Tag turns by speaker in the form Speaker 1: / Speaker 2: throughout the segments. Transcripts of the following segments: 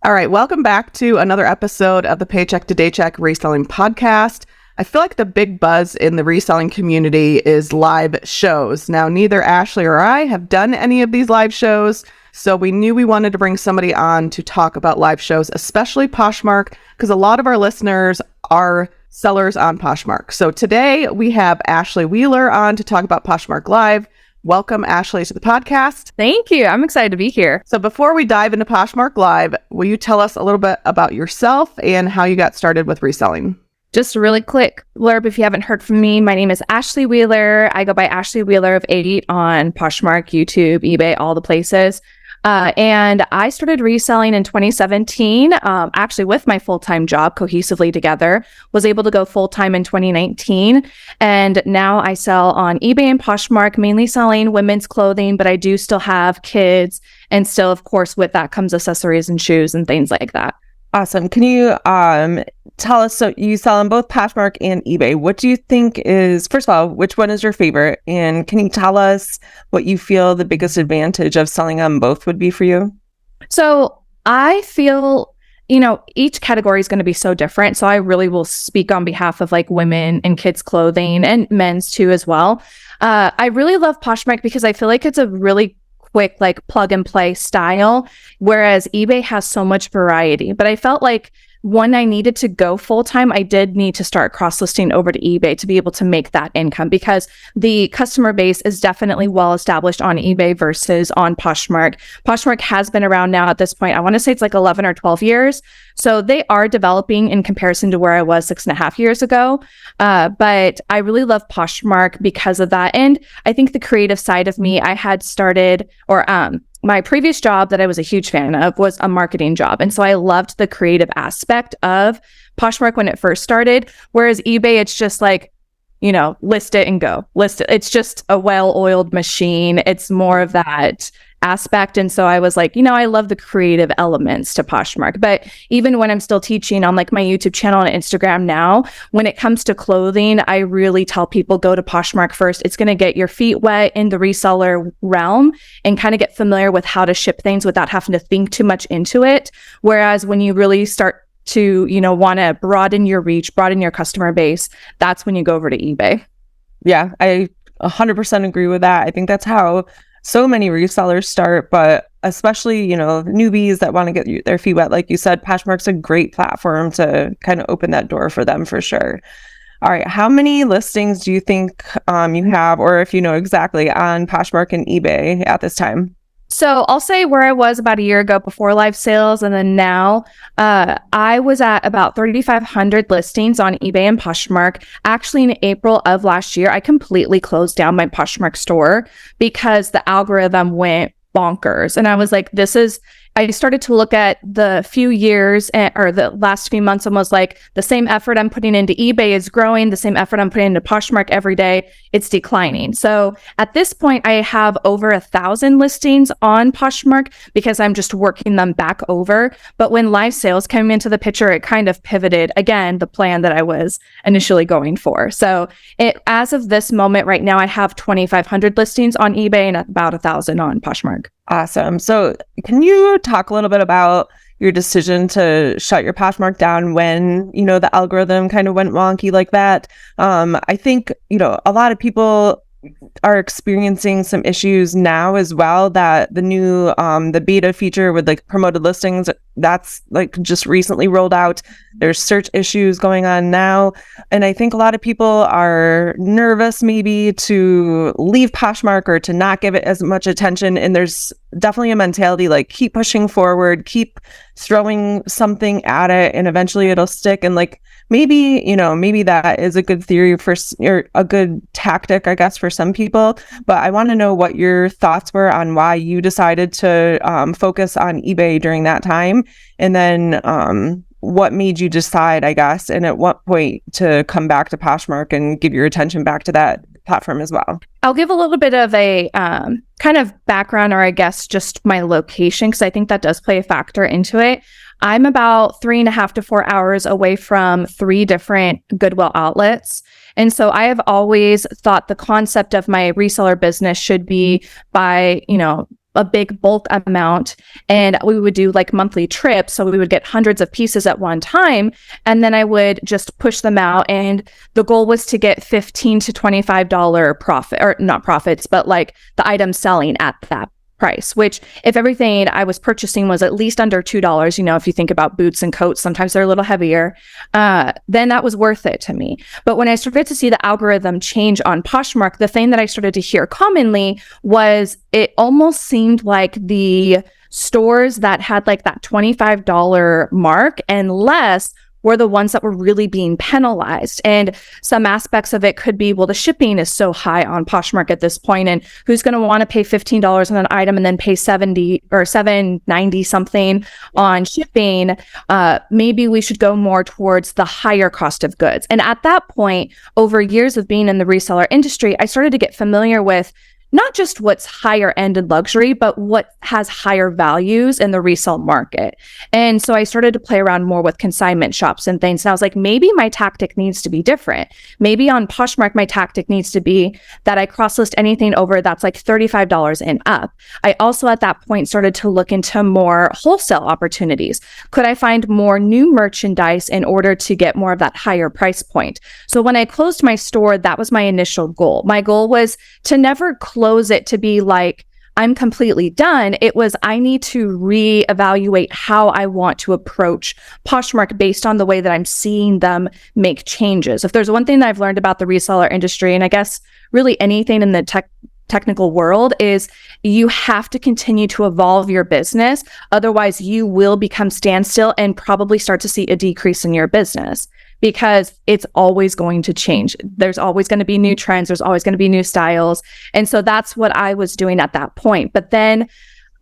Speaker 1: All right, welcome back to another episode of the Paycheck to Daycheck Reselling Podcast. I feel like the big buzz in the reselling community is live shows. Now, neither Ashley or I have done any of these live shows, so we knew we wanted to bring somebody on to talk about live shows, especially Poshmark, because a lot of our listeners are sellers on Poshmark. So today we have Ashley Wheeler on to talk about Poshmark Live. Welcome, Ashley, to the podcast.
Speaker 2: Thank you. I'm excited to be here.
Speaker 1: So before we dive into Poshmark Live, will you tell us a little bit about yourself and how you got started with reselling?
Speaker 2: Just a really quick blurb if you haven't heard from me. My name is Ashley Wheeler. I go by Ashley Wheeler of 8 on Poshmark, YouTube, eBay, all the places. And I started reselling in 2017, actually with my full-time job cohesively together, was able to go full-time in 2019. And now I sell on eBay and Poshmark, mainly selling women's clothing, but I do still have kids. And still, of course, with that comes accessories and shoes and things like that.
Speaker 3: Awesome. Can you tell us, so you sell on both Poshmark and eBay. What do you think is, first of all, which one is your favorite? And can you tell us what you feel the biggest advantage of selling on both would be for you?
Speaker 2: So I feel, each category is going to be so different. So I really will speak on behalf of like women and kids clothing and men's too as well. I really love Poshmark because I feel like it's a really quick, like plug and play style, whereas eBay has so much variety. But I felt like when I needed to go full time, I did need to start cross listing over to eBay to be able to make that income because the customer base is definitely well established on eBay versus on Poshmark. Poshmark has been around now at this point. I want to say it's like 11 or 12 years. So they are developing in comparison to where I was 6.5 years ago. But I really love Poshmark because of that. And I think the creative side of me, I had started my previous job that I was a huge fan of was a marketing job. And so I loved the creative aspect of Poshmark when it first started. Whereas eBay, it's just like, list it and go. List it. It's just a well-oiled machine. It's more of that aspect. And so I was like, I love the creative elements to Poshmark. But even when I'm still teaching on like my YouTube channel and Instagram now, when it comes to clothing, I really tell people go to Poshmark first. It's going to get your feet wet in the reseller realm and kind of get familiar with how to ship things without having to think too much into it. Whereas when you really start to, want to broaden your reach, broaden your customer base, that's when you go over to eBay.
Speaker 3: Yeah, I 100% agree with that. I think that's how so many resellers start, but especially, newbies that want to get their feet wet. Like you said, Poshmark's a great platform to kind of open that door for them for sure. All right. How many listings do you think you have, or if you know exactly, on Poshmark and eBay at this time?
Speaker 2: So I'll say where I was about a year ago before live sales. And then now I was at about 3,500 listings on eBay and Poshmark. Actually, in April of last year, I completely closed down my Poshmark store because the algorithm went bonkers. And I was like, I started to look at the few years or the last few months, almost like the same effort I'm putting into eBay is growing, the same effort I'm putting into Poshmark every day, it's declining. So at this point, I have over 1,000 listings on Poshmark because I'm just working them back over. But when live sales came into the picture, it kind of pivoted again, the plan that I was initially going for. So as of this moment right now, I have 2,500 listings on eBay and about 1,000 on Poshmark.
Speaker 3: Awesome. So can you talk a little bit about your decision to shut your Poshmark down when, the algorithm kind of went wonky like that? I think, a lot of people are experiencing some issues now as well, that the new the beta feature with like promoted listings, that's like just recently rolled out. There's search issues going on now, and I think a lot of people are nervous maybe to leave Poshmark or to not give it as much attention. And there's definitely a mentality like keep pushing forward, keep throwing something at it, and eventually it'll stick. And like maybe that is a good theory or a good tactic, I guess, for some people. But I want to know what your thoughts were on why you decided to focus on eBay during that time, and then what made you decide, I guess, and at what point to come back to Poshmark and give your attention back to that platform as well.
Speaker 2: I'll give a little bit of a kind of background, or I guess just my location, because I think that does play a factor into it. I'm about 3.5 to 4 hours away from 3 different Goodwill outlets. And so I have always thought the concept of my reseller business should be by, a big bulk amount, and we would do like monthly trips. So we would get hundreds of pieces at one time, and then I would just push them out. And the goal was to get $15 to $25 profit, or not profits, but like the item selling at that price, which if everything I was purchasing was at least under $2, you know, if you think about boots and coats, sometimes they're a little heavier, then that was worth it to me. But when I started to see the algorithm change on Poshmark, the thing that I started to hear commonly was it almost seemed like the stores that had like that $25 mark and less were the ones that were really being penalized. And some aspects of it could be, well, the shipping is so high on Poshmark at this point, and who's going to want to pay $15 on an item and then pay $70 or $7.90 something on shipping? Maybe we should go more towards the higher cost of goods. And at that point, over years of being in the reseller industry, I started to get familiar with not just what's higher end in luxury, but what has higher values in the resale market. And so I started to play around more with consignment shops and things. And I was like, maybe my tactic needs to be different. Maybe on Poshmark, my tactic needs to be that I cross-list anything over that's like $35 and up. I also at that point started to look into more wholesale opportunities. Could I find more new merchandise in order to get more of that higher price point? So when I closed my store, that was my initial goal. My goal was to never close it to be like, I'm completely done. It was, I need to reevaluate how I want to approach Poshmark based on the way that I'm seeing them make changes. If there's one thing that I've learned about the reseller industry, and I guess really anything in the technical world, is you have to continue to evolve your business. Otherwise, you will become standstill and probably start to see a decrease in your business, because it's always going to change. There's always going to be new trends. There's always going to be new styles. And so that's what I was doing at that point. But then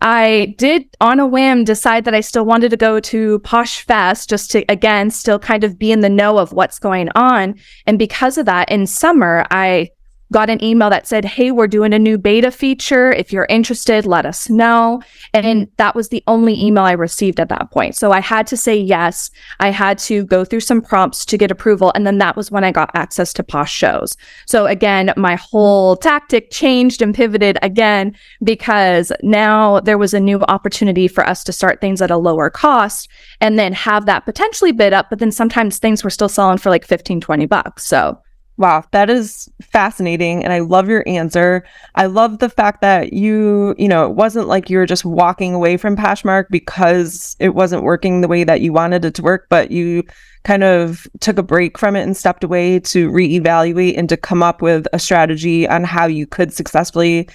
Speaker 2: I did, on a whim, decide that I still wanted to go to Posh Fest just to, again, still kind of be in the know of what's going on. And because of that, in summer, I got an email that said, hey, we're doing a new beta feature. If you're interested, let us know. And that was the only email I received at that point. So I had to say yes. I had to go through some prompts to get approval. And then that was when I got access to Posh Shows. So again, my whole tactic changed and pivoted again, because now there was a new opportunity for us to start things at a lower cost and then have that potentially bid up. But then sometimes things were still selling for like $15-20. So
Speaker 3: wow, that is fascinating. And I love your answer. I love the fact that it wasn't like you were just walking away from Poshmark because it wasn't working the way that you wanted it to work, but you kind of took a break from it and stepped away to reevaluate and to come up with a strategy on how you could successfully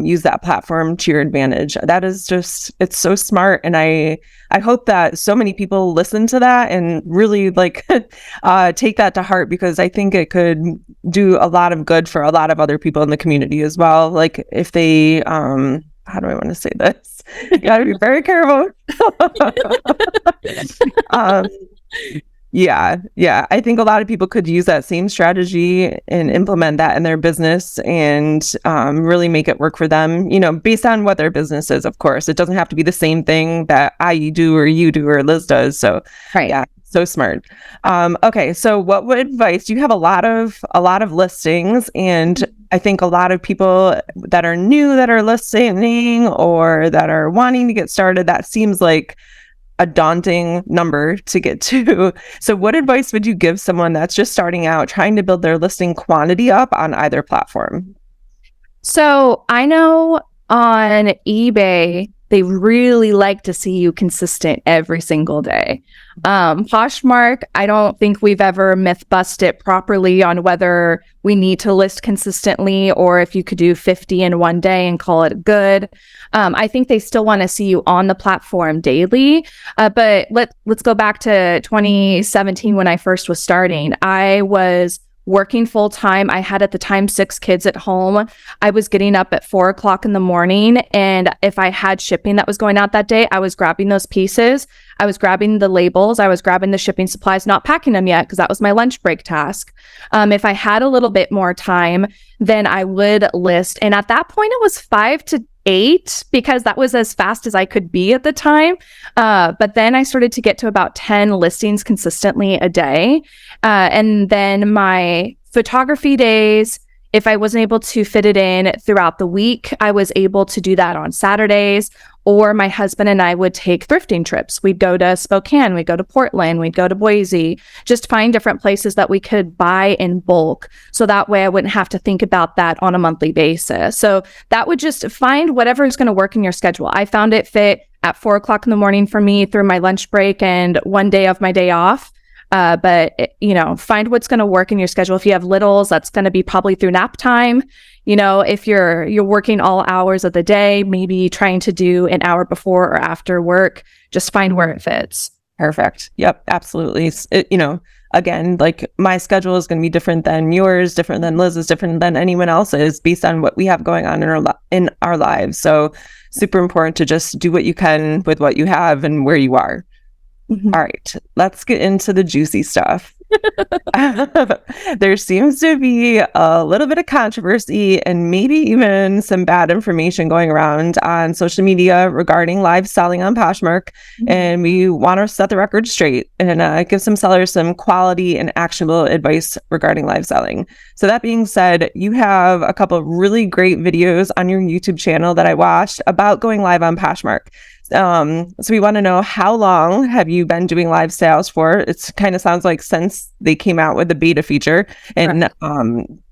Speaker 3: use that platform to your advantage. That is just, it's so smart. And I hope that so many people listen to that and really take that to heart, because I think it could do a lot of good for a lot of other people in the community as well. Like if they, how do I want to say this? You gotta be very careful. Yeah. I think a lot of people could use that same strategy and implement that in their business and really make it work for them, based on what their business is, of course. It doesn't have to be the same thing that I do or you do or Liz does. So,
Speaker 2: right.
Speaker 3: Yeah, so smart. Okay, so what advice? You have a lot of listings, and I think a lot of people that are new that are listening or that are wanting to get started, that seems like a daunting number to get to. So what advice would you give someone that's just starting out, trying to build their listing quantity up on either platform?
Speaker 2: So I know on eBay, they really like to see you consistent every single day. Poshmark, I don't think we've ever myth busted properly on whether we need to list consistently or if you could do 50 in one day and call it good. I think they still want to see you on the platform daily. But let's go back to 2017 when I first was starting. I was working full time. I had at the time 6 kids at home. I was getting up at 4 o'clock in the morning. And if I had shipping that was going out that day, I was grabbing those pieces. I was grabbing the labels. I was grabbing the shipping supplies, not packing them yet because that was my lunch break task. If I had a little bit more time, then I would list. And at that point, it was 5 to 8 because that was as fast as I could be at the time. But then I started to get to about 10 listings consistently a day. And then my photography days, If I wasn't able to fit it in throughout the week, I was able to do that on Saturdays, or my husband and I would take thrifting trips. We'd go to Spokane, we'd go to Portland, we'd go to Boise, just find different places that we could buy in bulk. So that way I wouldn't have to think about that on a monthly basis. So that would just find whatever is going to work in your schedule. I found it fit at 4 o'clock in the morning for me through my lunch break and one day of my day off. Find what's going to work in your schedule. If you have littles, that's going to be probably through nap time. If you're working all hours of the day, maybe trying to do an hour before or after work, just find where it fits.
Speaker 3: Perfect. Yep, absolutely. Again, like my schedule is going to be different than yours, different than Liz's, different than anyone else's based on what we have going on in our lives. So super important to just do what you can with what you have and where you are. Mm-hmm. All right, let's get into the juicy stuff. There seems to be a little bit of controversy and maybe even some bad information going around on social media regarding live selling on Poshmark. Mm-hmm. And we want to set the record straight and give some sellers some quality and actionable advice regarding live selling. So that being said, you have a couple of really great videos on your YouTube channel that I watched about going live on Poshmark. So we want to know, how long have you been doing live sales for? It kind of sounds like since they came out with the beta feature, and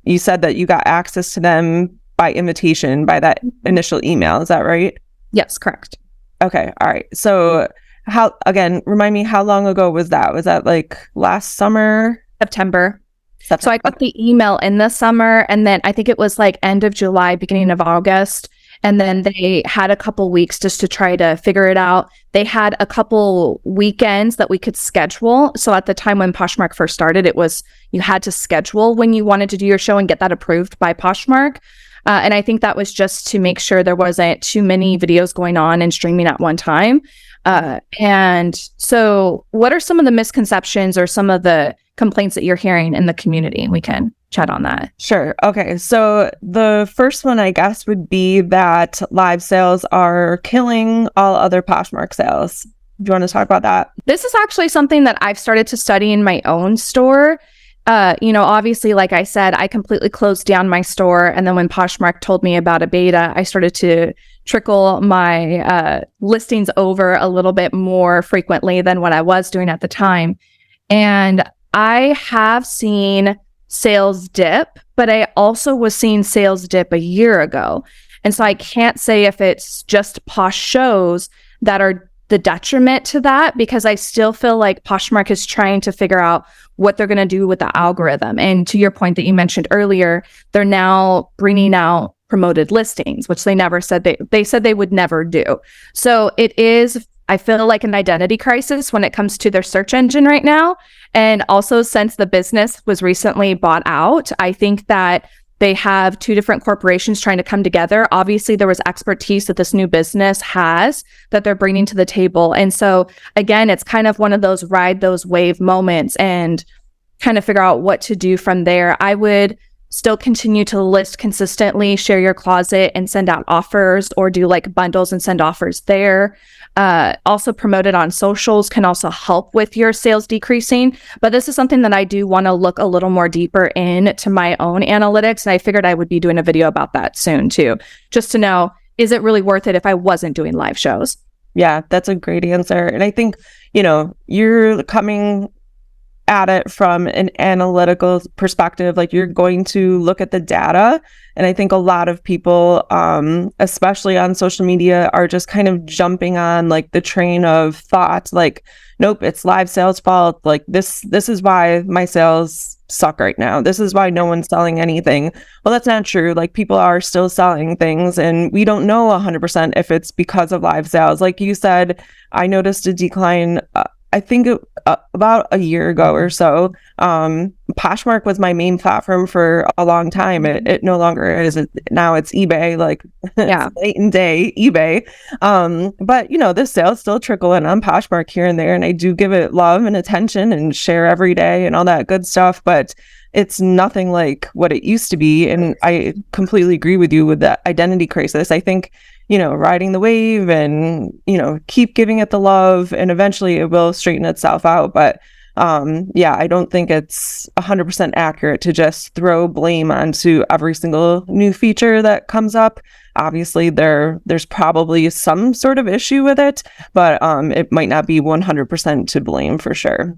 Speaker 3: you said that you got access to them by invitation by that initial email. Is that right?
Speaker 2: Yes, correct.
Speaker 3: Okay. All right. So remind me, how long ago was that? Was that like last summer?
Speaker 2: September. So I got the email in the summer, and then I think it was like end of July, beginning of August. And then they had a couple weeks just to try to figure it out. They had a couple weekends that we could schedule. So at the time when Poshmark first started, it was you had to schedule when you wanted to do your show and get that approved by Poshmark. And I think that was just to make sure there wasn't too many videos going on and streaming at one time. And so what are some of the misconceptions or some of the complaints that you're hearing in the community? We can chat on that.
Speaker 3: Sure. Okay. So the first one, I guess, would be that live sales are killing all other Poshmark sales. Do you want to talk about that?
Speaker 2: This is actually something that I've started to study in my own store. Obviously, like I said, I completely closed down my store. And then when Poshmark told me about a beta, I started to trickle my listings over a little bit more frequently than what I was doing at the time. And I have seen sales dip, but I also was seeing sales dip a year ago. And so I can't say if it's just Posh shows that are the detriment to that, because I still feel like Poshmark is trying to figure out what they're going to do with the algorithm. And to your point that you mentioned earlier, they're now bringing out promoted listings, which they never said they said they would never do. So it is, I feel like, an identity crisis when it comes to their search engine right now. And also, since the business was recently bought out, I think that they have two different corporations trying to come together. Obviously, there was expertise that this new business has that they're bringing to the table. And so, again, it's kind of one of those ride those wave moments and kind of figure out what to do from there. I would still continue to list consistently, share your closet and send out offers, or do like bundles and send offers there. Also promote it on socials can also help with your sales decreasing. But this is something that I do want to look a little more deeper into my own analytics. And I figured I would be doing a video about that soon too, just to know, is it really worth it if I wasn't doing live shows?
Speaker 3: Yeah, that's a great answer. And I think, you're coming at it from an analytical perspective. Like, you're going to look at the data. And I think a lot of people, especially on social media, are just kind of jumping on like the train of thought, like, nope, it's live sales fault. Like this is why my sales suck right now. This is why no one's selling anything. Well, that's not true. Like, people are still selling things, and we don't know 100% if it's because of live sales. Like you said, I noticed a decline, I think about a year ago or so. Poshmark was my main platform for a long time. It no longer is. Now it's eBay, like
Speaker 2: yeah,
Speaker 3: late in day eBay. But this sales still trickle in on Poshmark here and there, and I do give it love and attention and share every day and all that good stuff. But it's nothing like what it used to be. And I completely agree with you with that identity crisis. I think, riding the wave and, keep giving it the love, and eventually it will straighten itself out. But yeah, I don't think it's 100% accurate to just throw blame onto every single new feature that comes up. Obviously, there's probably some sort of issue with it, but it might not be 100% to blame for sure.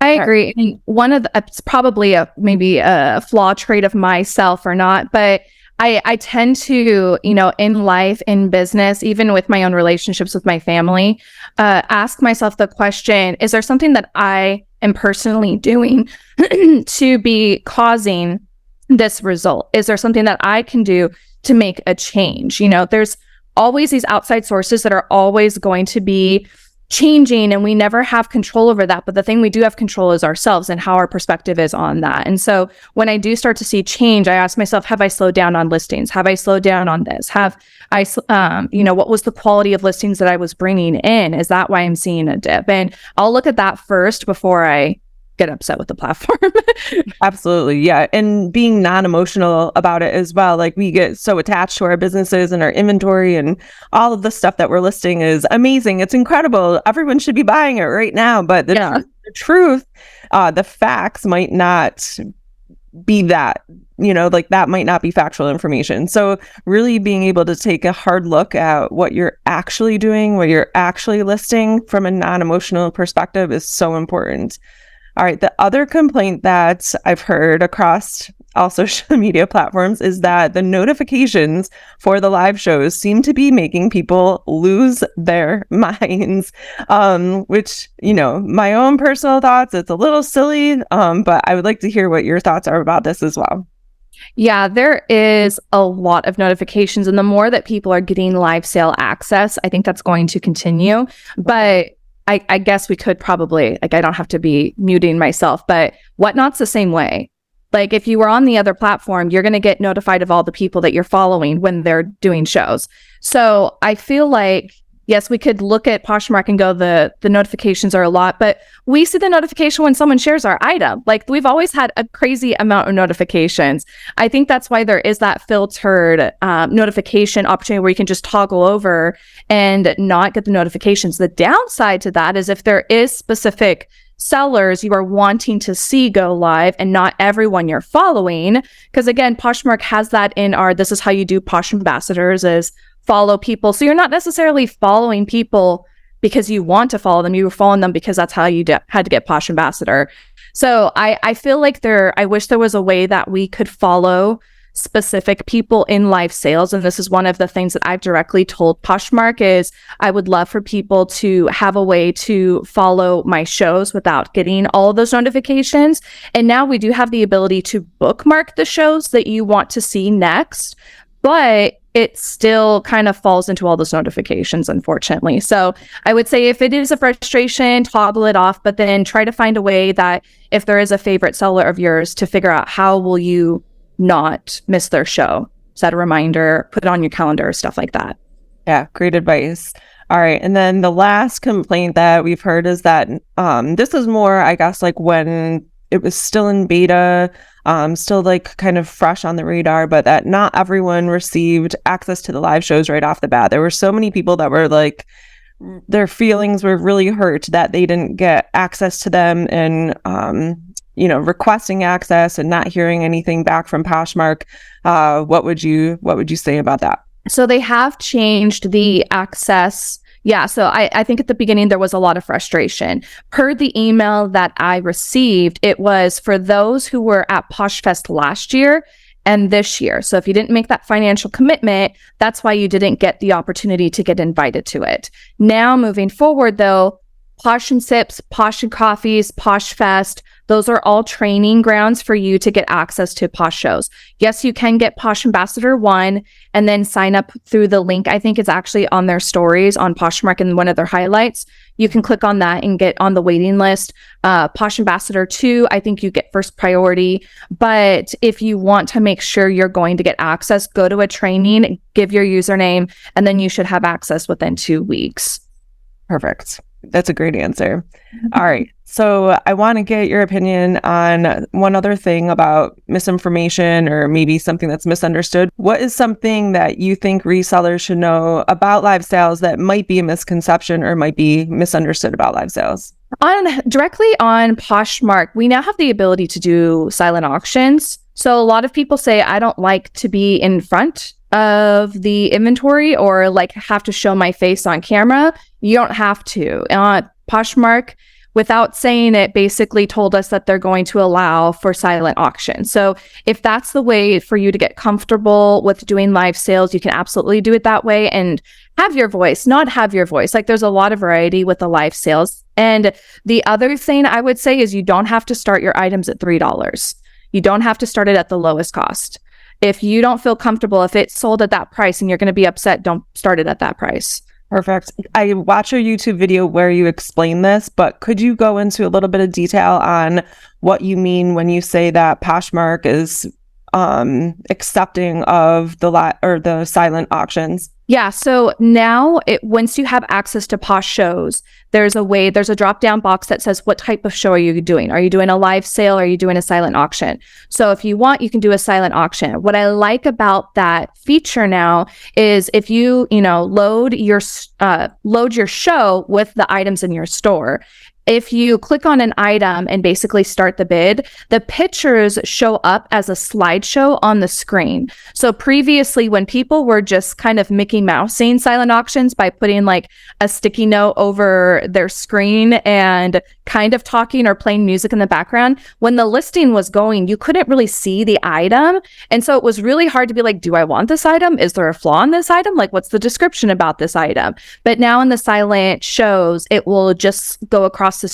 Speaker 2: I agree. And one of it's probably maybe a flaw trait of myself or not, but I tend to, in life, in business, even with my own relationships with my family, ask myself the question, is there something that I am personally doing to be causing this result? Is there something that I can do to make a change? There's always these outside sources that are always going to be changing, and we never have control over that. But the thing we do have control is ourselves and how our perspective is on that. And so when I do start to see change, I ask myself, have I slowed down on listings? Have I slowed down on this? Have I, what was the quality of listings that I was bringing in? Is that why I'm seeing a dip? And I'll look at that first before I get upset with the platform.
Speaker 3: Absolutely. Yeah. And being non-emotional about it as well. Like, we get so attached to our businesses and our inventory, and all of the stuff that we're listing is amazing. It's incredible. Everyone should be buying it right now. But the truth, the facts might not be that, like that might not be factual information. So really being able to take a hard look at what you're actually doing, what you're actually listing from a non-emotional perspective is so important. All right. The other complaint that I've heard across all social media platforms is that the notifications for the live shows seem to be making people lose their minds, which, my own personal thoughts, it's a little silly, but I would like to hear what your thoughts are about this as well.
Speaker 2: Yeah, there is a lot of notifications, and the more that people are getting live sale access, I think that's going to continue. But I guess we could probably, I don't have to be muting myself, but Whatnot's the same way. Like, if you were on the other platform, you're going to get notified of all the people that you're following when they're doing shows. So I feel like, yes, we could look at Poshmark and go, the notifications are a lot, but we see the notification when someone shares our item. Like, we've always had a crazy amount of notifications. I think that's why there is that filtered notification opportunity where you can just toggle over and not get the notifications. The downside to that is if there is specific sellers you are wanting to see go live and not everyone you're following, because again, Poshmark has that in our, this is how you do Posh ambassadors, is follow people. So you're not necessarily following people because you want to follow them. You were following them because that's how you had to get Posh ambassador. So I feel like I wish there was a way that we could follow specific people in live sales. And this is one of the things that I've directly told Poshmark is I would love for people to have a way to follow my shows without getting all of those notifications. And now we do have the ability to bookmark the shows that you want to see next, but it still kind of falls into all those notifications, unfortunately. So I would say if it is a frustration, toggle it off, but then try to find a way that if there is a favorite seller of yours, to figure out how will you not miss their show. Set a reminder, put it on your calendar, stuff like that.
Speaker 3: Yeah, great advice. All right. And then the last complaint that we've heard is that this is more, I guess, like when it was still in beta, still like kind of fresh on the radar, but that not everyone received access to the live shows right off the bat. There were so many people that were like, their feelings were really hurt that they didn't get access to them, and requesting access and not hearing anything back from Poshmark. What would you say about that?
Speaker 2: So they have changed the access. Yeah, so I think at the beginning there was a lot of frustration. Per the email that I received, it was for those who were at PoshFest last year and this year. So if you didn't make that financial commitment, that's why you didn't get the opportunity to get invited to it. Now moving forward though, Posh and Sips, Posh and Coffees, PoshFest, those are all training grounds for you to get access to Posh shows. Yes, you can get Posh Ambassador 1 and then sign up through the link. I think it's actually on their stories on Poshmark in one of their highlights. You can click on that and get on the waiting list. Posh Ambassador 2, I think you get first priority. But if you want to make sure you're going to get access, go to a training, give your username, and then you should have access within 2 weeks.
Speaker 3: Perfect. That's a great answer. All right. So I want to get your opinion on one other thing about misinformation, or maybe something that's misunderstood. What is something that you think resellers should know about live sales that might be a misconception or might be misunderstood about live sales?
Speaker 2: Directly on Poshmark, we now have the ability to do silent auctions. So a lot of people say, I don't like to be in front of the inventory or like have to show my face on camera. You don't have to. Poshmark, without saying it, basically told us that they're going to allow for silent auction. So if that's the way for you to get comfortable with doing live sales, you can absolutely do it that way and have your voice, not have your voice. Like there's a lot of variety with the live sales. And the other thing I would say is you don't have to start your items at $3. You don't have to start it at the lowest cost. If you don't feel comfortable, if it's sold at that price and you're going to be upset, don't start it at that price.
Speaker 3: Perfect. I watched a YouTube video where you explain this, but could you go into a little bit of detail on what you mean when you say that Poshmark is accepting of the silent auctions?
Speaker 2: Yeah, so now once you have access to Posh shows, there's a drop-down box that says what type of show are you doing? Are you doing a live sale? Or are you doing a silent auction? So if you want, you can do a silent auction. What I like about that feature now is if you load your show with the items in your store. If you click on an item and basically start the bid, the pictures show up as a slideshow on the screen. So previously, when people were just kind of Mickey Mousing silent auctions by putting like a sticky note over their screen and kind of talking or playing music in the background, when the listing was going, you couldn't really see the item. And so it was really hard to be like, do I want this item? Is there a flaw in this item? Like, what's the description about this item? But now in the silent shows, it will just go across the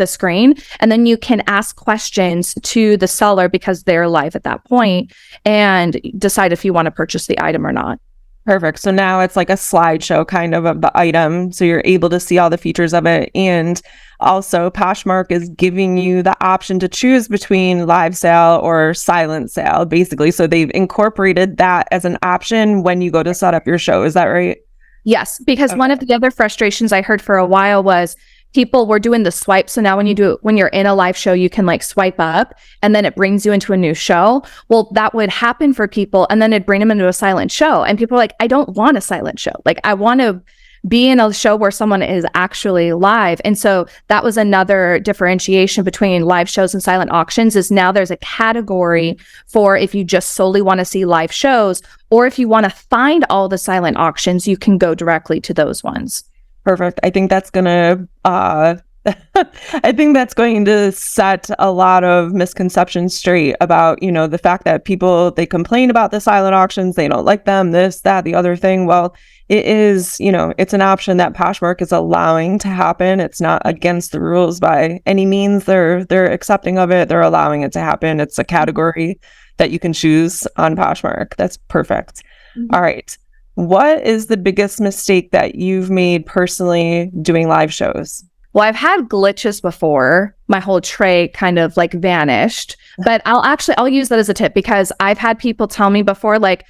Speaker 2: screen, and then you can ask questions to the seller because they're live at that point and decide if you want to purchase the item or not.
Speaker 3: Perfect. So now it's like a slideshow kind of the item. So you're able to see all the features of it. And also Poshmark is giving you the option to choose between live sale or silent sale, basically. So they've incorporated that as an option when you go to set up your show. Is that right?
Speaker 2: Yes, because one of the other frustrations I heard for a while was people were doing the swipe. So now when you're in a live show, you can like swipe up and then it brings you into a new show. Well, that would happen for people and then it'd bring them into a silent show. And people are like, I don't want a silent show. Like I want to be in a show where someone is actually live. And so that was another differentiation between live shows and silent auctions is now there's a category for if you just solely want to see live shows, or if you want to find all the silent auctions, you can go directly to those ones.
Speaker 3: Perfect. I think that's gonna I think that's going to set a lot of misconceptions straight about, the fact that people, they complain about the silent auctions, they don't like them, this, that, the other thing. Well, it is, it's an option that Poshmark is allowing to happen. It's not against the rules by any means. They're accepting of it. They're allowing it to happen. It's a category that you can choose on Poshmark. That's perfect. Mm-hmm. All right. What is the biggest mistake that you've made personally doing live shows?
Speaker 2: Well, I've had glitches before. My whole tray kind of like vanished, but I'll use that as a tip because I've had people tell me before, like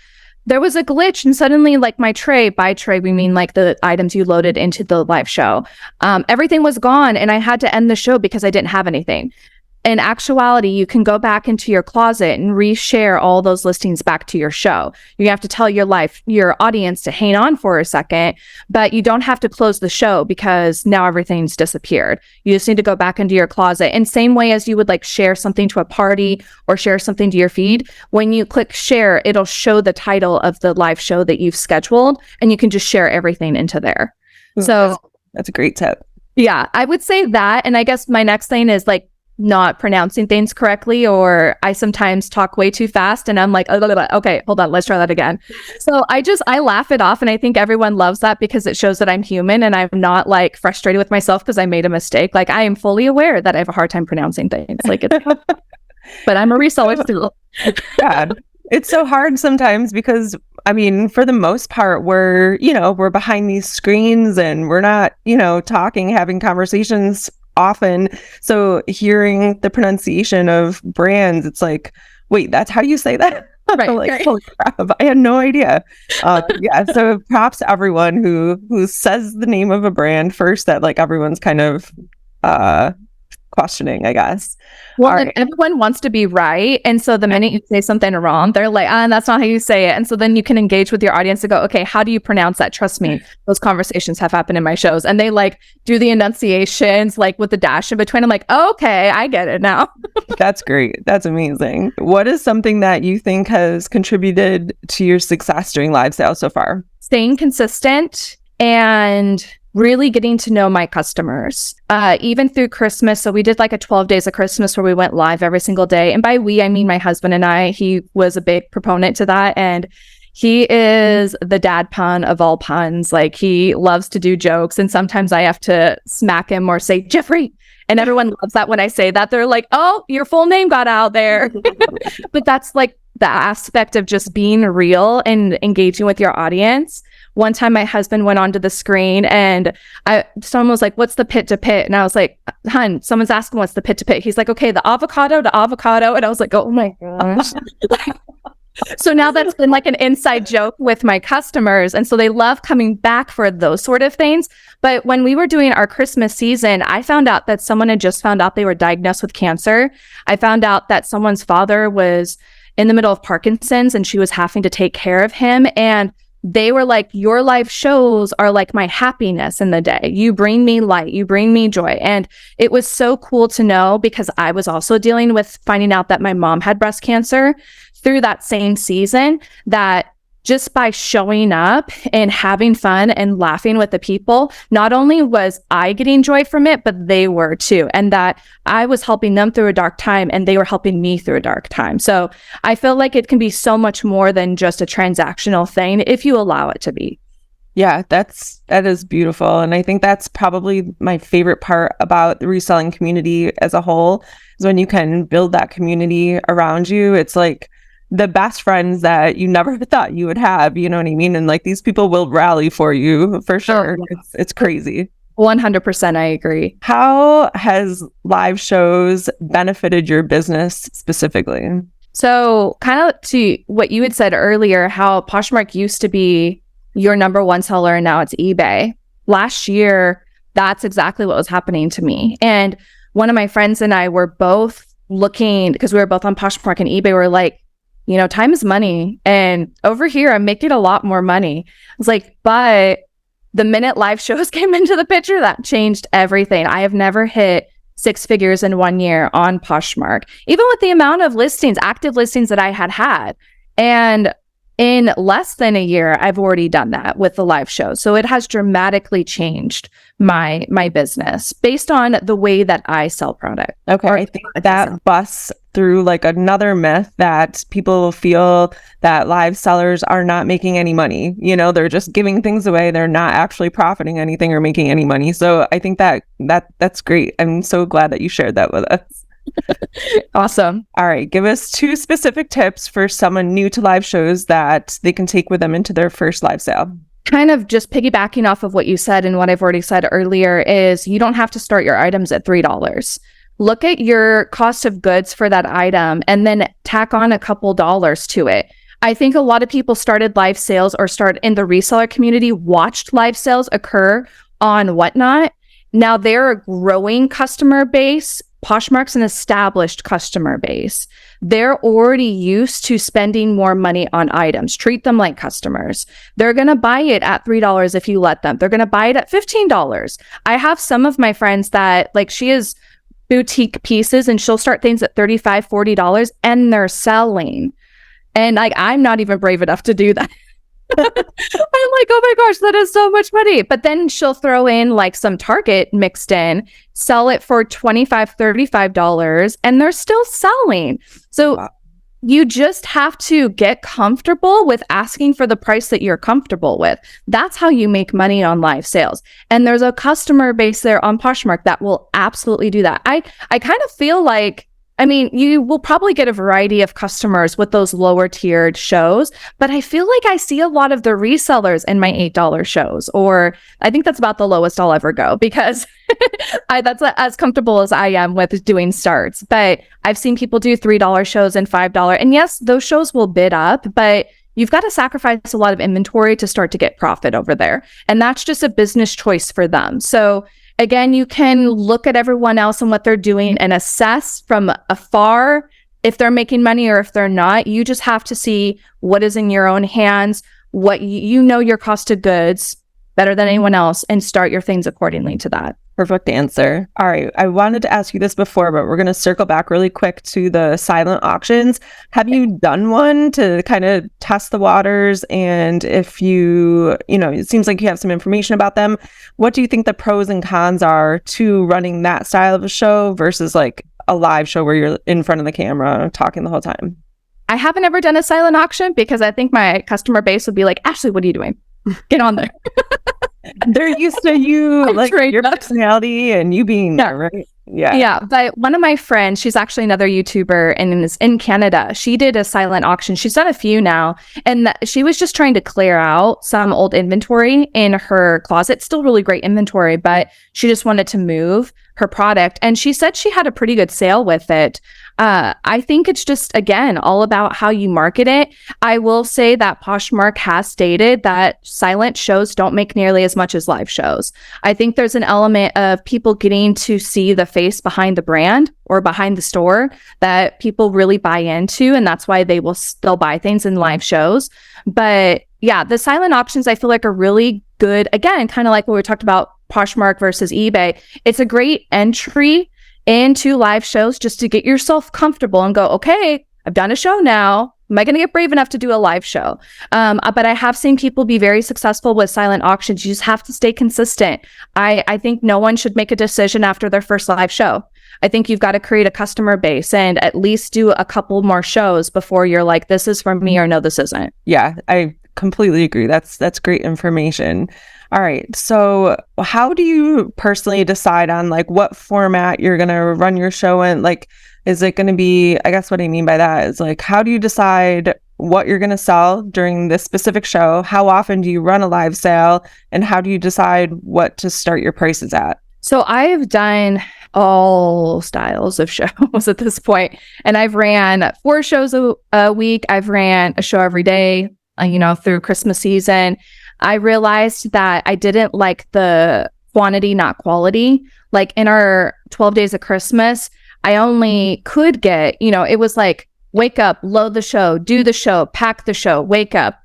Speaker 2: there was a glitch and suddenly like my tray, by tray, we mean like the items you loaded into the live show. Everything was gone and I had to end the show because I didn't have anything. In actuality, you can go back into your closet and reshare all those listings back to your show. You have to tell your audience to hang on for a second, but you don't have to close the show because now everything's disappeared. You just need to go back into your closet. And same way as you would like share something to a party or share something to your feed, when you click share, it'll show the title of the live show that you've scheduled and you can just share everything into there. So
Speaker 3: that's a great tip.
Speaker 2: Yeah, I would say that. And I guess my next thing is like, not pronouncing things correctly, or I sometimes talk way too fast and I'm like, okay, hold on, let's try that again. So I laugh it off and I think everyone loves that because it shows that I'm human and I'm not like frustrated with myself because I made a mistake. Like I am fully aware that I have a hard time pronouncing things. Like it's but I'm a reseller still.
Speaker 3: Yeah. It's so hard sometimes because for the most part, we're behind these screens and we're not, talking, having conversations often. So hearing the pronunciation of brands, it's like, wait, that's how you say that?
Speaker 2: Right.
Speaker 3: Like,
Speaker 2: right.
Speaker 3: Holy crap, I had no idea. Yeah. So props to everyone who says the name of a brand first that like everyone's kind of questioning, I guess.
Speaker 2: Well,
Speaker 3: All
Speaker 2: and
Speaker 3: right.
Speaker 2: everyone wants to be right. And so the minute you say something wrong, they're like, that's not how you say it. And so then you can engage with your audience and go, okay, how do you pronounce that? Trust me, those conversations have happened in my shows. And they like do the enunciations like with the dash in between. I'm like, oh, okay, I get it now.
Speaker 3: That's great. That's amazing. What is something that you think has contributed to your success doing live sales so far?
Speaker 2: Staying consistent and really getting to know my customers, even through Christmas. So we did like a 12 days of Christmas where we went live every single day. And by we, I mean my husband and I. He was a big proponent to that. And he is the dad pun of all puns. Like he loves to do jokes. And sometimes I have to smack him or say, Jeffrey. And everyone loves that when I say that. They're like, oh, your full name got out there. But that's like the aspect of just being real and engaging with your audience. One time my husband went onto the screen and someone was like, what's the pit to pit? And I was like, hun, someone's asking what's the pit to pit. He's like, okay, the avocado to avocado. And I was like, oh my gosh. So now that's been like an inside joke with my customers. And so they love coming back for those sort of things. But when we were doing our Christmas season, I found out that someone had just found out they were diagnosed with cancer. I found out that someone's father was in the middle of Parkinson's and she was having to take care of him. And they were like, your live shows are like my happiness in the day. You bring me light, you bring me joy. And it was so cool to know because I was also dealing with finding out that my mom had breast cancer through that same season, that just by showing up and having fun and laughing with the people, not only was I getting joy from it, but they were too. And that I was helping them through a dark time and they were helping me through a dark time. So I feel like it can be so much more than just a transactional thing if you allow it to be.
Speaker 3: Yeah, that is beautiful. And I think that's probably my favorite part about the reselling community as a whole is when you can build that community around you. It's like the best friends that you never thought you would have, you know what I mean? And like these people will rally for you for sure.
Speaker 2: Oh, yeah.
Speaker 3: It's crazy.
Speaker 2: 100%, I agree.
Speaker 3: How has live shows benefited your business specifically?
Speaker 2: So kind of to what you had said earlier, how Poshmark used to be your number one seller and now it's eBay. Last year, that's exactly what was happening to me. And one of my friends and I were both looking, because we were both on Poshmark and eBay, we're like, you know, time is money. And over here, I'm making a lot more money. I was like, but the minute live shows came into the picture, that changed everything. I have never hit 6 figures in 1 year on Poshmark, even with the amount of listings, active listings that I had. And in less than a year, I've already done that with the live shows. So it has dramatically changed my business based on the way that I sell product.
Speaker 3: Okay, I think that busts through like another myth that people feel that live sellers are not making any money. You know, they're just giving things away. They're not actually profiting anything or making any money. So I think that's great. I'm so glad that you shared that with us.
Speaker 2: Awesome.
Speaker 3: All right. Give us 2 specific tips for someone new to live shows that they can take with them into their first live sale.
Speaker 2: Kind of just piggybacking off of what you said and what I've already said earlier is you don't have to start your items at $3. Look at your cost of goods for that item and then tack on a couple dollars to it. I think a lot of people started live sales or start in the reseller community, watched live sales occur on Whatnot. Now they're a growing customer base. Poshmark's an established customer base. They're already used to spending more money on items. Treat them like customers. They're going to buy it at $3 if you let them. They're going to buy it at $15. I have some of my friends that like she is boutique pieces and she'll start things at $35, $40 and they're selling. And like, I'm not even brave enough to do that. I'm like, oh my gosh, that is so much money. But then she'll throw in like some Target mixed in, sell it for $25, $35, and they're still selling. So wow. You just have to get comfortable with asking for the price that you're comfortable with. That's how you make money on live sales. And there's a customer base there on Poshmark that will absolutely do that. I kind of feel like, I mean, you will probably get a variety of customers with those lower tiered shows, but I feel like I see a lot of the resellers in my $8 shows, or I think that's about the lowest I'll ever go because that's as comfortable as I am with doing starts. But I've seen people do $3 shows and $5. And yes, those shows will bid up, but you've got to sacrifice a lot of inventory to start to get profit over there. And that's just a business choice for them. So again, you can look at everyone else and what they're doing and assess from afar if they're making money or if they're not. You just have to see what is in your own hands, what you know your cost of goods better than anyone else, and start your things accordingly to that.
Speaker 3: Perfect answer. All right. I wanted to ask you this before, but we're going to circle back really quick to the silent auctions. Have you done one to kind of test the waters? And if it seems like you have some information about them, what do you think the pros and cons are to running that style of a show versus like a live show where you're in front of the camera talking the whole time?
Speaker 2: I haven't ever done a silent auction because I think my customer base would be like, Ashley, what are you doing? Get on there.
Speaker 3: They're used to you, like your personality and you being there, right? Yeah.
Speaker 2: Yeah. But one of my friends, she's actually another YouTuber and is in Canada. She did a silent auction. She's done a few now. And she was just trying to clear out some old inventory in her closet. Still really great inventory, but she just wanted to move her product. And she said she had a pretty good sale with it. I think it's just, again, all about how you market it. I will say that Poshmark has stated that silent shows don't make nearly as much as live shows. I think there's an element of people getting to see the face behind the brand or behind the store that people really buy into, and that's why they will still buy things in live shows. But yeah, the silent auctions I feel like are really good. Again, kind of like what we talked about Poshmark versus eBay. It's a great entry into live shows just to get yourself comfortable and go, okay, I've done a show now. Am I going to get brave enough to do a live show? But I have seen people be very successful with silent auctions. You just have to stay consistent. I think no one should make a decision after their first live show. I think you've got to create a customer base and at least do a couple more shows before you're like, this is for me or no, this isn't.
Speaker 3: Yeah, I completely agree. That's great information. All right. So how do you personally decide on like what format you're going to run your show in? Like, is it going to be, I guess what I mean by that is like, how do you decide what you're going to sell during this specific show? How often do you run a live sale? And how do you decide what to start your prices at?
Speaker 2: So I've done all styles of shows at this point, and I've ran 4 shows a week. I've ran a show every day, through Christmas season. I realized that I didn't like the quantity, not quality. Like in our 12 days of Christmas, I only could get, it was like, wake up, load the show, do the show, pack the show, wake up,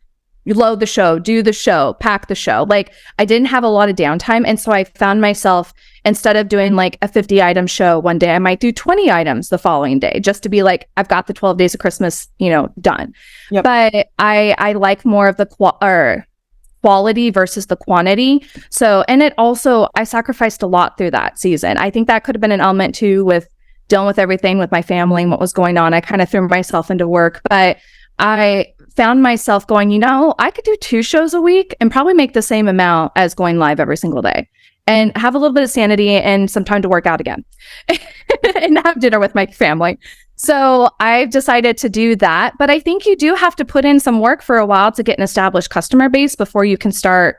Speaker 2: you load the show, do the show, pack the show. Like I didn't have a lot of downtime. And so I found myself, instead of doing like a 50 item show one day, I might do 20 items the following day just to be like, I've got the 12 days of Christmas, done. Yep. But I like more of the quality versus the quantity. So, and it also, I sacrificed a lot through that season. I think that could have been an element too with dealing with everything with my family and what was going on. I kind of threw myself into work, but I found myself going, I could do 2 shows a week and probably make the same amount as going live every single day and have a little bit of sanity and some time to work out again and have dinner with my family. So I've decided to do that, but I think you do have to put in some work for a while to get an established customer base before you can start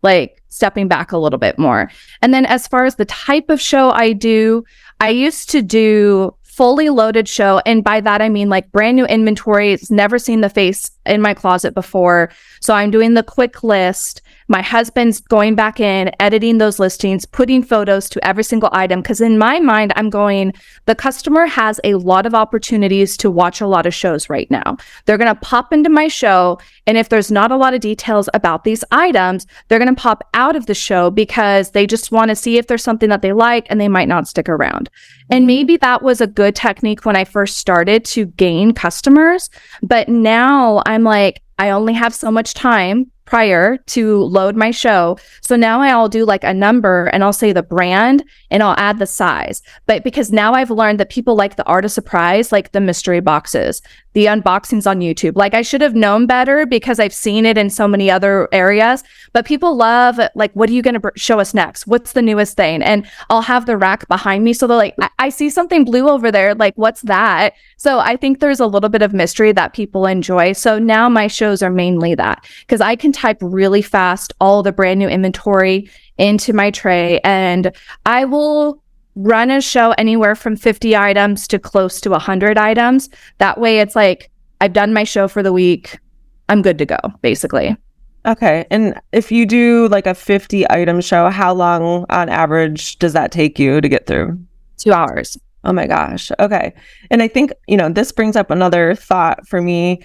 Speaker 2: like stepping back a little bit more. And then as far as the type of show I used to do fully loaded show. And by that, I mean like brand new inventory. It's never seen the face in my closet before. So I'm doing the quick list. My husband's going back in, editing those listings, putting photos to every single item. Because in my mind, I'm going, the customer has a lot of opportunities to watch a lot of shows right now. They're going to pop into my show. And if there's not a lot of details about these items, they're going to pop out of the show because they just want to see if there's something that they like and they might not stick around. And maybe that was a good technique when I first started to gain customers. But now I'm like, I only have so much time prior to load my show. So now I'll do like a number and I'll say the brand and I'll add the size. But because now I've learned that people like the art of surprise, like the mystery boxes, the unboxings on YouTube. Like I should have known better because I've seen it in so many other areas, but people love like, what are you going to show us next? What's the newest thing? And I'll have the rack behind me. So they're like, I see something blue over there. Like, what's that? So I think there's a little bit of mystery that people enjoy. So now my shows are mainly that because I can type really fast all the brand new inventory into my tray and I will run a show anywhere from 50 items to close to 100 items. That way it's like, I've done my show for the week. I'm good to go, basically.
Speaker 3: Okay. And if you do like a 50 item show, how long on average does that take you to get through?
Speaker 2: 2 hours.
Speaker 3: Oh my gosh. Okay. And I think, this brings up another thought for me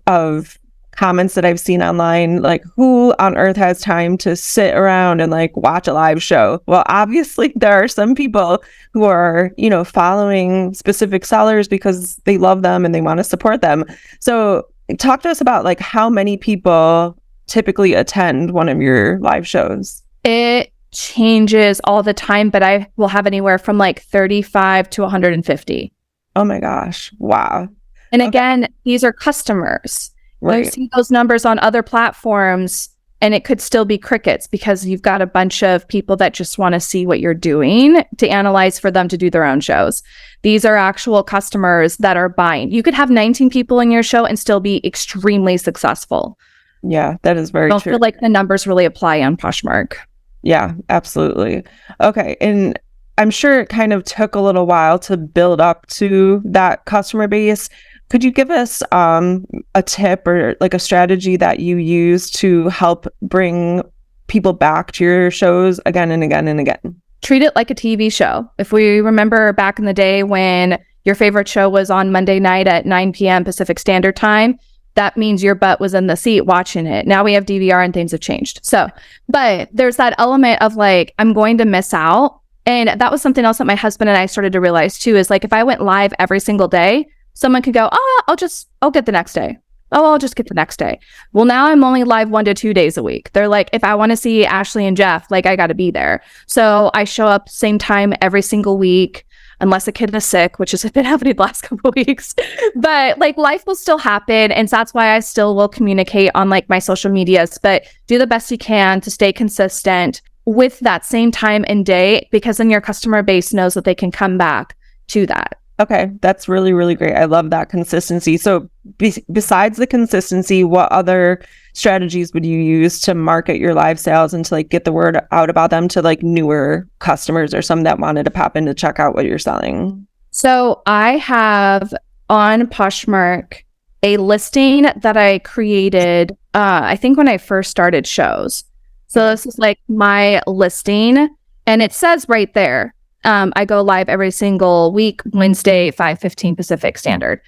Speaker 3: of comments that I've seen online, like who on earth has time to sit around and like watch a live show? Well, obviously there are some people who are, following specific sellers because they love them and they want to support them. So talk to us about like how many people typically attend one of your live shows.
Speaker 2: It changes all the time, but I will have anywhere from like 35 to 150.
Speaker 3: Oh my gosh. Wow.
Speaker 2: And again, these are customers.
Speaker 3: Right.
Speaker 2: You see those numbers on other platforms and it could still be crickets because you've got a bunch of people that just want to see what you're doing to analyze for them to do their own shows. These are actual customers that are buying. You could have 19 people in your show and still be extremely successful.
Speaker 3: Yeah, that is very
Speaker 2: I don't
Speaker 3: true.
Speaker 2: feel like the numbers really apply on Poshmark.
Speaker 3: Yeah, absolutely. Okay. And I'm sure it kind of took a little while to build up to that customer base. Could you give us a tip or like a strategy that you use to help bring people back to your shows again and again and again?
Speaker 2: Treat it like a TV show. If we remember back in the day when your favorite show was on Monday night at 9 p.m. Pacific Standard Time, that means your butt was in the seat watching it. Now we have DVR and things have changed. So, but there's that element of like, I'm going to miss out. And that was something else that my husband and I started to realize too, is like, if I went live every single day, someone could go, I'll get the next day. I'll just get the next day. Well, now I'm only live 1 to 2 days a week. They're like, if I want to see Ashley and Jeff, like I got to be there. So I show up same time every single week, unless a kid is sick, which has been happening the last couple of weeks. But like life will still happen. And so that's why I still will communicate on like my social medias, but do the best you can to stay consistent with that same time and day, because then your customer base knows that they can come back to that.
Speaker 3: Okay, that's really, really great. I love that consistency. So besides the consistency, what other strategies would you use to market your live sales and to like get the word out about them to like newer customers or some that wanted to pop in to check out what you're selling?
Speaker 2: So I have on Poshmark a listing that I created, I think when I first started shows. So this is like my listing and it says right there, I go live every single week, Wednesday, 5:15 Pacific Standard.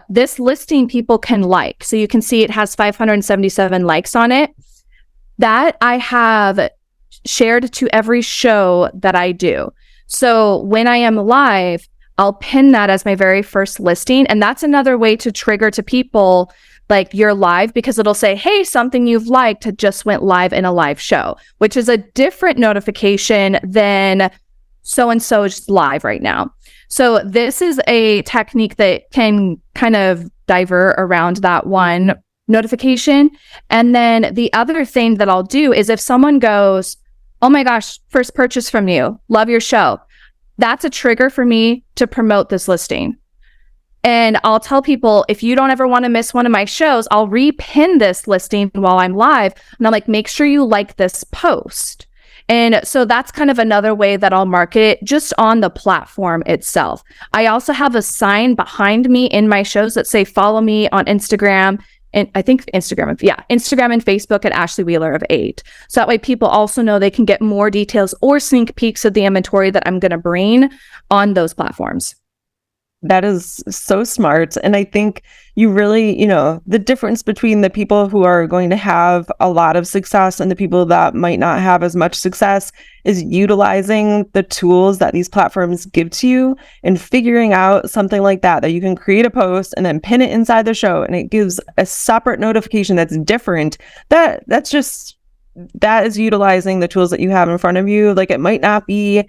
Speaker 2: This listing people can like. So you can see it has 577 likes on it. That I have shared to every show that I do. So when I am live, I'll pin that as my very first listing. And that's another way to trigger to people like you're live, because it'll say, hey, something you've liked just went live in a live show, which is a different notification than so-and-so is live right now. So this is a technique that can kind of divert around that one notification. And then the other thing that I'll do is if someone goes, oh my gosh, first purchase from you, love your show, that's a trigger for me to promote this listing. And I'll tell people, if you don't ever want to miss one of my shows, I'll repin this listing while I'm live. And I'm like, make sure you like this post. And so that's kind of another way that I'll market it just on the platform itself. I also have a sign behind me in my shows that say, follow me on Instagram. And I think Instagram and Facebook at Ashley Wheeler of 8. So that way people also know they can get more details or sneak peeks of the inventory that I'm going to bring on those platforms.
Speaker 3: That is so smart. And I think you really, the difference between the people who are going to have a lot of success and the people that might not have as much success is utilizing the tools that these platforms give to you and figuring out something like that you can create a post and then pin it inside the show. And it gives a separate notification that's different. That is utilizing the tools that you have in front of you. Like it might not be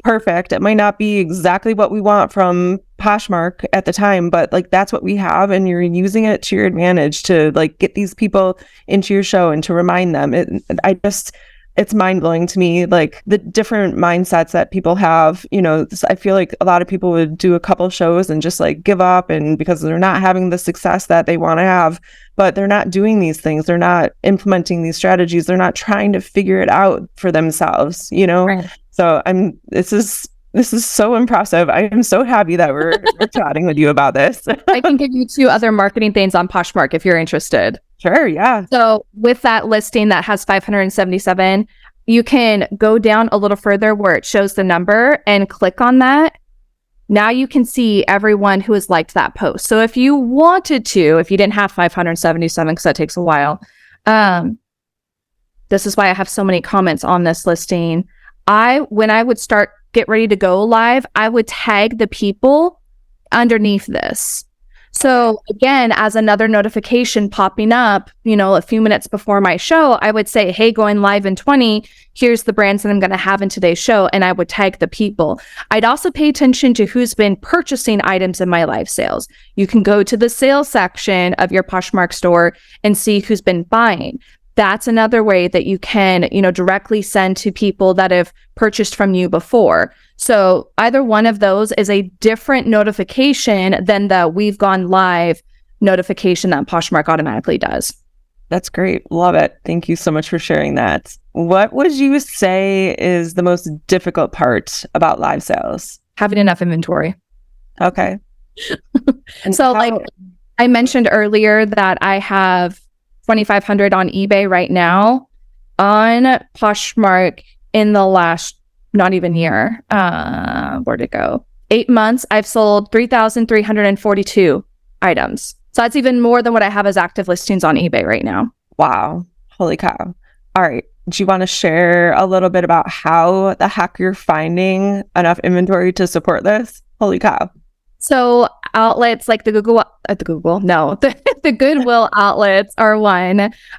Speaker 3: perfect. It might not be exactly what we want from Poshmark at the time, but like that's what we have, and you're using it to your advantage to like get these people into your show and to remind them. It's mind-blowing to me, like the different mindsets that people have. I feel like a lot of people would do a couple shows and just like give up, and because they're not having the success that they want to have, but they're not doing these things. They're not implementing these strategies. They're not trying to figure it out for themselves,
Speaker 2: Right.
Speaker 3: So this is This is so impressive. I am so happy that we're chatting with you about this.
Speaker 2: I can give you 2 other marketing things on Poshmark if you're interested.
Speaker 3: Sure, yeah.
Speaker 2: So with that listing that has 577, you can go down a little further where it shows the number and click on that. Now you can see everyone who has liked that post. So if you wanted to, if you didn't have 577, because that takes a while, this is why I have so many comments on this listing. When I would get ready to go live, I would tag the people underneath this. So again, as another notification popping up, a few minutes before my show, I would say, hey, going live in 20, here's the brands that I'm going to have in today's show. And I would tag the people. I'd also pay attention to who's been purchasing items in my live sales. You can go to the sales section of your Poshmark store and see who's been buying. That's another way that you can, directly send to people that have purchased from you before. So either one of those is a different notification than the we've gone live notification that Poshmark automatically does.
Speaker 3: That's great. Love it. Thank you so much for sharing that. What would you say is the most difficult part about live sales?
Speaker 2: Having enough inventory.
Speaker 3: Okay.
Speaker 2: So like I mentioned earlier that I have 2,500 on eBay right now. On Poshmark in the last, not even year, where'd it go? 8 months, I've sold 3,342 items. So that's even more than what I have as active listings on eBay right now.
Speaker 3: Wow. Holy cow. All right. Do you want to share a little bit about how the heck you're finding enough inventory to support this? Holy cow.
Speaker 2: So outlets like the Goodwill outlets are one.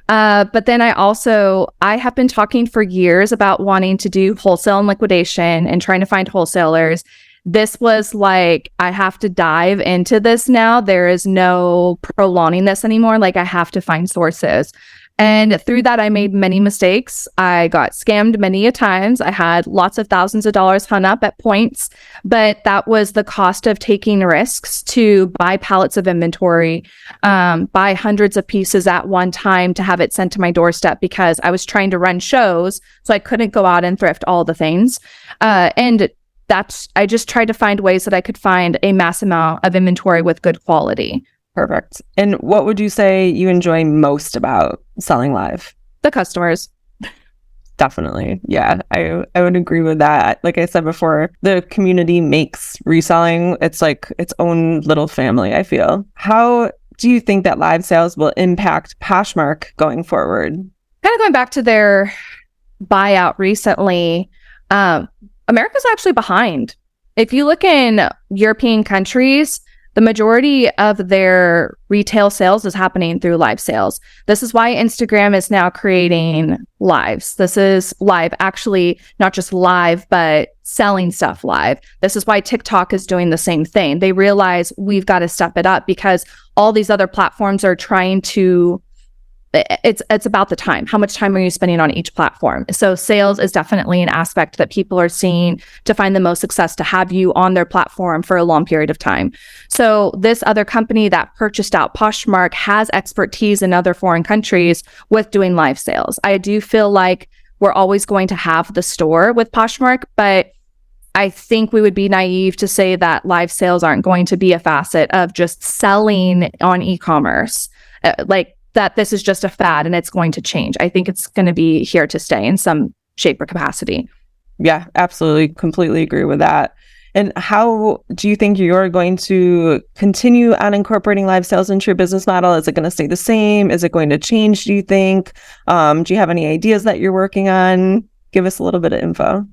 Speaker 2: But then I have been talking for years about wanting to do wholesale and liquidation and trying to find wholesalers. This was like, I have to dive into this now. There is no prolonging this anymore. Like I have to find sources. And through that, I made many mistakes. I got scammed many a times. I had lots of thousands of dollars hung up at points, but that was the cost of taking risks to buy pallets of inventory, buy hundreds of pieces at one time to have it sent to my doorstep because I was trying to run shows, so I couldn't go out and thrift all the things. I just tried to find ways that I could find a mass amount of inventory with good quality.
Speaker 3: Perfect. And what would you say you enjoy most about selling live?
Speaker 2: The customers.
Speaker 3: Definitely. Yeah, I would agree with that. Like I said before, the community makes reselling, it's like its own little family, I feel. How do you think that live sales will impact Poshmark going forward?
Speaker 2: Kind of going back to their buyout recently, America's actually behind. If you look in European countries, the majority of their retail sales is happening through live sales. This is why Instagram is now creating lives. This is live, actually, not just live, but selling stuff live. This is why TikTok is doing the same thing. They realize we've got to step it up because all these other platforms are trying to, it's about the time. How much time are you spending on each platform? So sales is definitely an aspect that people are seeing to find the most success to have you on their platform for a long period of time. So this other company that purchased out Poshmark has expertise in other foreign countries with doing live sales. I do feel like we're always going to have the store with Poshmark, but I think we would be naive to say that live sales aren't going to be a facet of just selling on e-commerce. That this is just a fad and it's going to change. I think it's going to be here to stay in some shape or capacity.
Speaker 3: Yeah, absolutely. Completely agree with that. And how do you think you're going to continue on incorporating live sales into your business model? Is it going to stay the same? Is it going to change, do you think? Do you have any ideas that you're working on? Give us a little bit of info.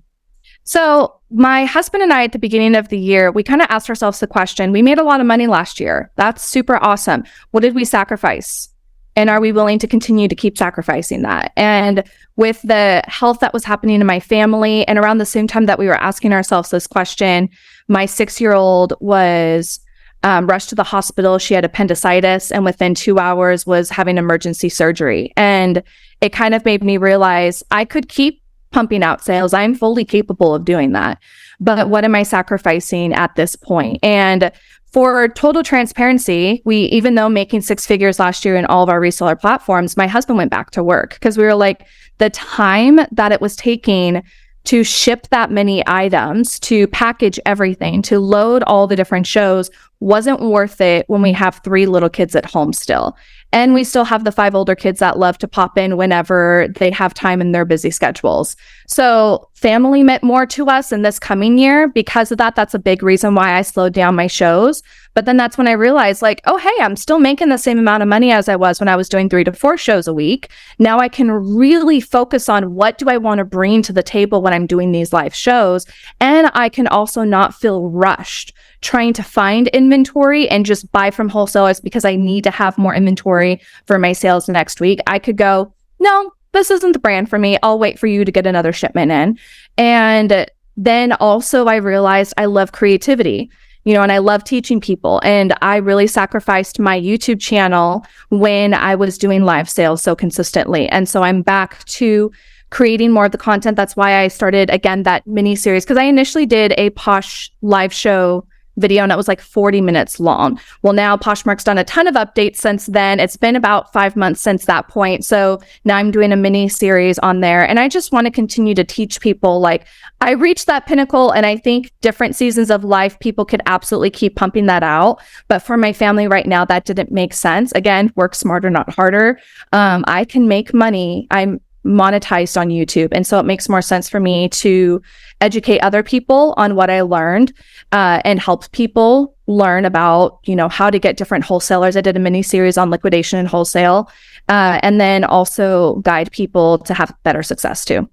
Speaker 2: So my husband and I, at the beginning of the year, we kind of asked ourselves the question, we made a lot of money last year. That's super awesome. What did we sacrifice? And are we willing to continue to keep sacrificing that? And with the health that was happening in my family, and around the same time that we were asking ourselves this question, my 6-year-old was rushed to the hospital. She had appendicitis, and within 2 hours was having emergency surgery. And it kind of made me realize I could keep pumping out sales. I'm fully capable of doing that. But what am I sacrificing at this point? And for total transparency, even though making 6 figures last year in all of our reseller platforms, my husband went back to work because we were like, the time that it was taking to ship that many items, to package everything, to load all the different shows wasn't worth it when we have 3 little kids at home still. And we still have the 5 older kids that love to pop in whenever they have time in their busy schedules. So family meant more to us in this coming year. Because of that, that's a big reason why I slowed down my shows. But then that's when I realized, like, oh, hey, I'm still making the same amount of money as I was when I was doing 3 to 4 shows a week. Now I can really focus on what do I want to bring to the table when I'm doing these live shows. And I can also not feel rushed trying to find inventory and just buy from wholesalers because I need to have more inventory for my sales next week. I could go, no, this isn't the brand for me. I'll wait for you to get another shipment in. And then also I realized I love creativity, and I love teaching people. And I really sacrificed my YouTube channel when I was doing live sales so consistently. And so I'm back to creating more of the content. That's why I started, again, that mini series, because I initially did a Posh live show video and it was like 40 minutes long. Well, now Poshmark's done a ton of updates since then. It's been about 5 months since that point. So now I'm doing a mini series on there. And I just want to continue to teach people, like, I reached that pinnacle, and I think different seasons of life, people could absolutely keep pumping that out. But for my family right now, that didn't make sense. Again, work smarter, not harder. I can make money. I'm monetized on YouTube. And so it makes more sense for me to educate other people on what I learned and help people learn about, how to get different wholesalers. I did a mini series on liquidation and wholesale, and then also guide people to have better success too.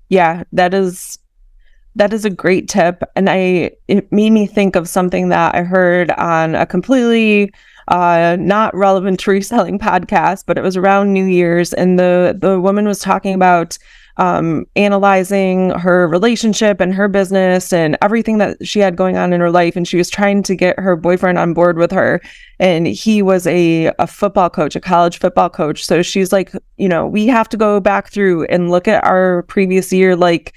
Speaker 3: Yeah, that is a great tip. And it made me think of something that I heard on a completely not relevant to reselling podcast, but it was around New Year's, and the woman was talking about analyzing her relationship and her business and everything that she had going on in her life, and she was trying to get her boyfriend on board with her, and he was a football coach, a college football coach. So she's like, we have to go back through and look at our previous year, like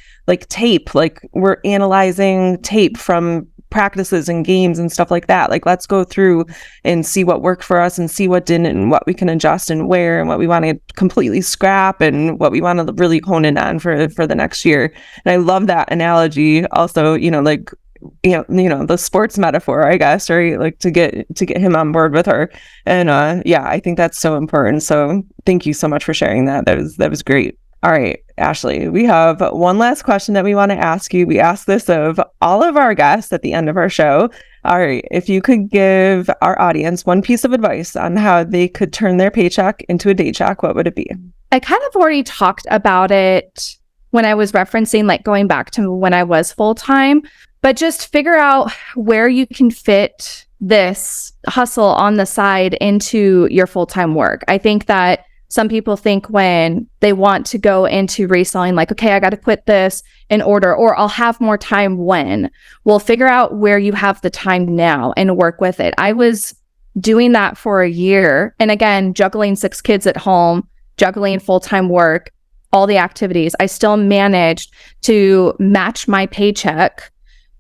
Speaker 3: tape, like we're analyzing tape from practices and games and stuff like that. Like, let's go through and see what worked for us and see what didn't, and what we can adjust and where, and what we want to completely scrap and what we want to really hone in on for the next year. And I love that analogy also, the sports metaphor, I guess, right? Like to get him on board with her. And I think that's so important. So thank you so much for sharing that. That was great. All right, Ashley, we have one last question that we want to ask you. We ask this of all of our guests at the end of our show. All right, if you could give our audience one piece of advice on how they could turn their paycheck into a day check, what would it be?
Speaker 2: I kind of already talked about it when I was referencing, like, going back to when I was full-time, but just figure out where you can fit this hustle on the side into your full-time work. I think that some people think when they want to go into reselling, like, okay, I got to quit this in order, or I'll have more time when. Well, figure out where you have the time now and work with it. I was doing that for a year. And again, juggling 6 kids at home, juggling full-time work, all the activities. I still managed to match my paycheck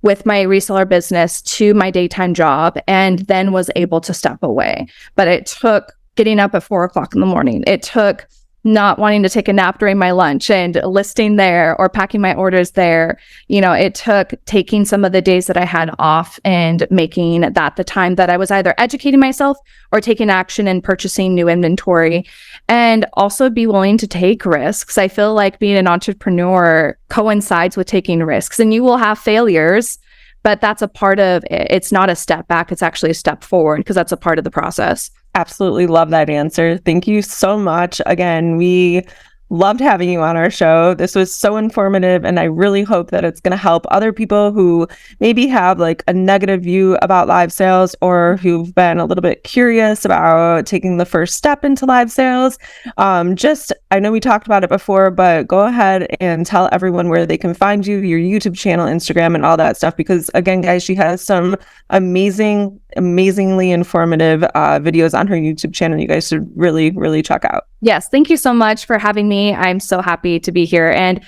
Speaker 2: with my reseller business to my daytime job, and then was able to step away. But it took getting up at 4:00 in the morning. It took not wanting to take a nap during my lunch and listing there or packing my orders there. It took taking some of the days that I had off and making that the time that I was either educating myself or taking action and purchasing new inventory, and also be willing to take risks. I feel like being an entrepreneur coincides with taking risks, and you will have failures, but that's a part of it. It's not a step back. It's actually a step forward, because that's a part of the process.
Speaker 3: Absolutely love that answer. Thank you so much. Again, we loved having you on our show. This was so informative, and I really hope that it's going to help other people who maybe have like a negative view about live sales, or who've been a little bit curious about taking the first step into live sales. I know we talked about it before, but go ahead and tell everyone where they can find you, your YouTube channel, Instagram, and all that stuff, because again, guys, she has some amazingly informative videos on her YouTube channel you guys should really, really check out.
Speaker 2: Yes, thank you so much for having me. I'm so happy to be here. And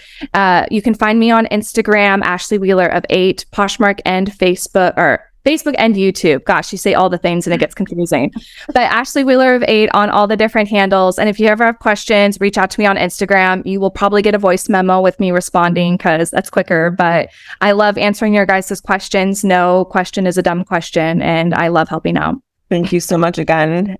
Speaker 2: you can find me on Instagram, Ashley Wheeler of 8, Poshmark and Facebook, or Facebook and YouTube. Gosh, you say all the things and it gets confusing. But Ashley Wheeler of 8 on all the different handles. And if you ever have questions, reach out to me on Instagram. You will probably get a voice memo with me responding because that's quicker. But I love answering your guys' questions. No question is a dumb question. And I love helping out.
Speaker 3: Thank you so much again.